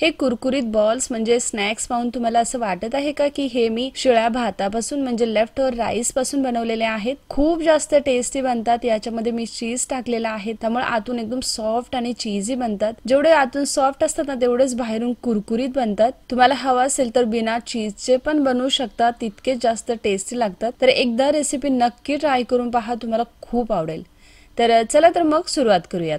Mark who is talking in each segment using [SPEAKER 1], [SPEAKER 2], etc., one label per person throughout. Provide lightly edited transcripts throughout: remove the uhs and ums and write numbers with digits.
[SPEAKER 1] हे कुरकुरीत बॉल्स म्हणजे स्नॅक्स पाहून तुम्हाला असं वाटत आहे का की हे मी शिळ्या भातापासून म्हणजे लेफ्ट ओव्हर राईस पासून बनवलेले आहेत। खूप जास्त टेस्टी बनतात। याच्यामध्ये मी चीज टाकलेला आहे त्यामुळे आतून एकदम सॉफ्ट आणि चीजी बनतात। जेवढे आतून सॉफ्ट असतात ना तेवढेच बाहेरून कुरकुरीत बनतात। तुम्हाला हवा असेल तर बिना चीजचे पण बनवू शकता, तितकेच जास्त टेस्टी लागतात। तर एकदा रेसिपी नक्की ट्राय करून पहा, तुम्हाला खूप आवडेल। तर चला तर मग सुरुवात करूयात।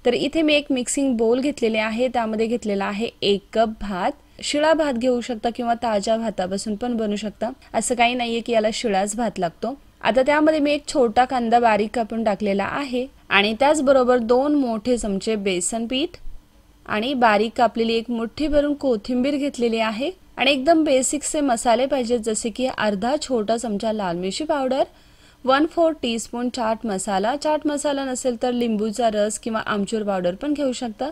[SPEAKER 1] तर इथे मी एक मिक्सिंग बोल घेतलेले आहे, त्यामध्ये घेतलेला आहे 1 कप भात। शिळा भात घेऊ शकता किंवा ताज्या भातापासून पण बनवू शकता, असं काही नाहीये की याला शिळाच भात लागतो। आता त्यामध्ये मी एक छोटा कांदा बारीक कापून टाकलेला आहे आणि त्याचबरोबर 2 मोठे चमचे बेसन पीठ आणि बारीक कापलेली एक मुठ्ठी भरून कोथिंबीर घेतलेली आहे आणि एकदम बेसिक से मसाले पाहिजेत, जसे की अर्धा छोटा चमचा लाल मिरची पावडर, 1/4 टीस्पून चाट मसाला नसेल तर लिंबूचा रस किंवा आमचूर पावडर पण घेऊ शकता।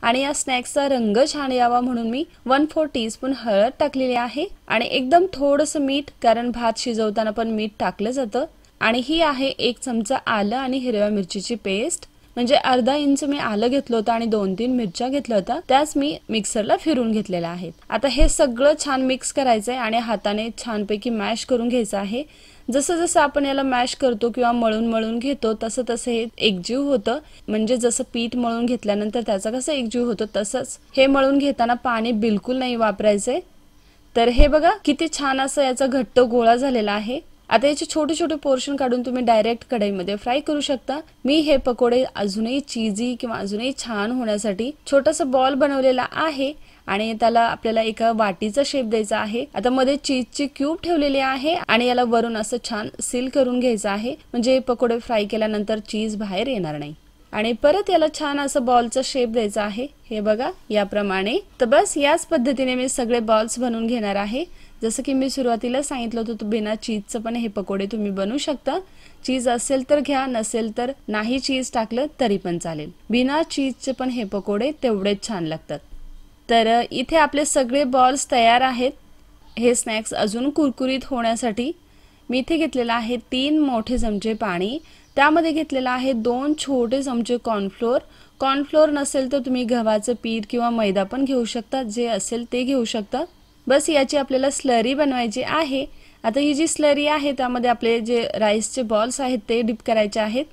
[SPEAKER 1] आणि या स्नॅक्सचा रंग छान यावा म्हणून मी 1/4 टीस्पून हळद टाकलेली आहे आणि एकदम थोडंसं मीठ, कारण भात शिजवताना पण मीठ टाकलं जातं। आणि ही आहे 1 चमचा आलं आणि हिरव्या मिरचीची पेस्ट, म्हणजे अर्धा इंच मी आलं घेतलं होतं आणि 2-3 मिरच्या घेतल्या होत्या, त्याच मी मिक्सरला फिरवून घेतलेल्या आहेत। आता हे सगळं छान मिक्स करायचंय आणि हाताने छानपैकी मॅश करून घ्यायचं आहे। जसं जसं आपण याला मॅश करतो किंवा मळून घेतो तसं तसं हे एकजीव होतं, म्हणजे जसं पीठ मळून घेतल्यानंतर त्याचा कसं एकजीव होतो तसंच हे मळून घेताना पाणी बिलकुल नाही वापरायचंय। तर हे बघा किती छान असं याचा घट्ट गोळा झालेला आहे। आता याचे छोटे छोटे पोर्शन काढून तुम्ही डायरेक्ट कढईमध्ये फ्राय करू शकता। मी हे पकोडे अजूनही चीजी किंवा अजूनही छान होण्यासाठी छोटासा बॉल बनवलेला आहे आणि त्याला आपल्याला एका वाटीचा शेप द्यायचा आहे। आता मध्ये चीजची क्यूब ठेवलेली आहे आणि याला वरून असं छान सील करून घ्यायचं आहे, म्हणजे पकोडे फ्राय केल्यानंतर चीज बाहेर येणार नाही। आणि परत याला छान असं बॉलचा शेप द्यायचा आहे, हे बघा याप्रमाणे। तर बस याच पद्धतीने मी सगळे बॉल्स बनवून घेणार आहे। जसं की मी सुरुवातीला सांगितलं होतं, बिना चीजचं पण हे पकोडे तुम्ही बनवू शकता। चीज असेल तर घ्या, नसेल तर नाही चीज टाकलं तरी पण चालेल। बिना चीजचे पण हे पकोडे तेवढेच छान लागतात। तर इथे आपले सगळे बॉल्स तयार आहेत। हे स्नॅक्स अजून कुरकुरीत होण्यासाठी मी इथे घेतलेला आहे 3 मोठे चमचे पाणी, त्यामध्ये घेतलेला आहे 2 छोटे चमचे कॉर्नफ्लोअर नसेल तर तुम्ही गव्हाचं पीठ किंवा मैदा पण घेऊ शकता, जे असेल ते घेऊ शकता। बस याची आपल्याला स्लरी बनवायची आहे। आता ही जी स्लरी आहे त्यामध्ये आपले जे राईसचे बॉल्स आहेत ते डिप करायचे आहेत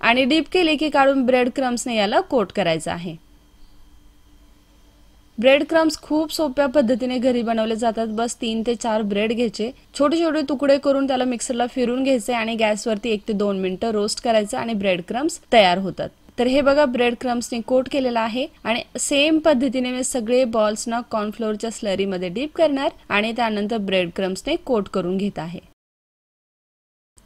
[SPEAKER 1] आणि डिप केले की काढून ब्रेड क्रम्सने याला कोट करायचं आहे। ब्रेड क्रम्स खूप सोप्या पद्धतीने घरी बनवले जातात। बस 3 ते 4 ब्रेड घ्यायचे, छोटे छोटे तुकडे करून त्याला मिक्सरला फिरवून घ्यायचे आणि गॅसवरती 1 ते 2 मिनिटं रोस्ट करायचं आणि ब्रेड क्रम्स तयार होतात। तर हे बघा ब्रेड क्रम्सने कोट केलेला आहे आणि सेम पद्धतीने मी सगळे बॉल्स ना कॉर्नफ्लोअरच्या स्लरीमध्ये डिप करणार आणि त्यानंतर ब्रेड क्रम्सने कोट करून घेत आहे।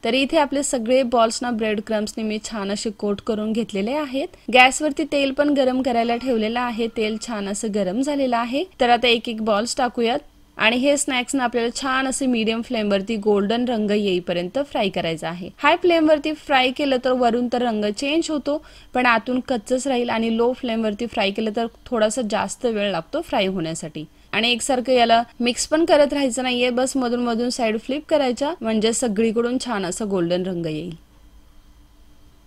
[SPEAKER 1] तर इथे आपले सगळे बॉल्स ना ब्रेड क्रम्सने मी छान असे कोट करून घेतलेले आहेत। गॅसवरती तेल पण गरम करायला ठेवलेलं आहे, तेल छान असं गरम झालेलं आहे। तर आता एक एक बॉल्स टाकूयात आणि हे स्नॅक्स ना आपल्याला छान असे मीडियम फ्लेम वरती गोल्डन रंग येईपर्यंत फ्राय करायचा आहे। हाय फ्लेम वरती फ्राय केलं तर वरून तर रंग चेंज होतो, पण आतून कच्चच राहील आणि लो फ्लेम वरती फ्राय केलं तर थोडासा जास्त वेळ लागतो फ्राय होण्यासाठी। आणि एकसारखं याला मिक्स पण करत राहायचं नाहीये, बस मधून मधून साइड फ्लिप करायच्या, म्हणजे सगळीकडून छान असा गोल्डन रंग येईल।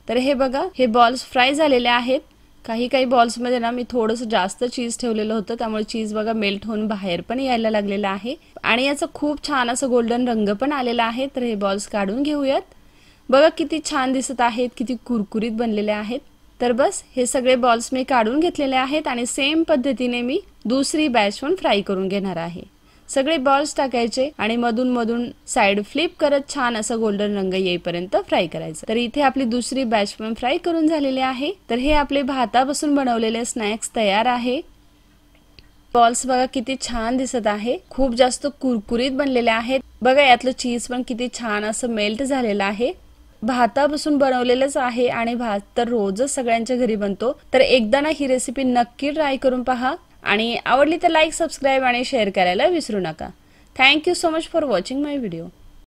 [SPEAKER 1] तर हे बघा हे बॉल्स फ्राय झालेले आहेत। काही बॉल्स मध्ये ना मी थोडंसं जास्त चीज ठेवलेलं होतं, त्यामुळे चीज बघा मेल्ट होऊन बाहेर पण यायला लागलेला आहे आणि याचा खूप छान असं गोल्डन रंग पण आलेला आहे। तर हे बॉल्स काढून घेऊयात। बघा किती छान दिसत आहेत, किती कुरकुरीत बनलेले आहेत। तर बस हे सगळे बॉल्स मी काढून घेतलेले आहेत आणि सेम पद्धतीने मी दुसरी बॅच पण फ्राय करून घेणार आहे। सगळे बॉल्स टाकायचे आणि मधून मधून साइड फ्लिप करत छान असा गोल्डन रंग येईपर्यंत फ्राय करायचं। तर इथे आपली दुसरी बॅच पण फ्राय करून झालेली आहे। तर हे आपले भातापासून बनवलेले स्नॅक्स तयार आहे। बॉल्स बघा किती छान दिसत आहे, खूप जास्त कुरकुरीत बनलेले आहेत। बघा यातलं चीज पण किती छान असं मेल्ट झालेलं आहे। भातापासून बनवलेलंच आहे आणि भात तर रोजच सगळ्यांच्या घरी बनतो। तर एकदा ना ही रेसिपी नक्की ट्राय करून पहा आणि आवडली तर लाईक, सबस्क्राइब आणि शेअर करायला विसरू नका। Thank you so much for watching my video.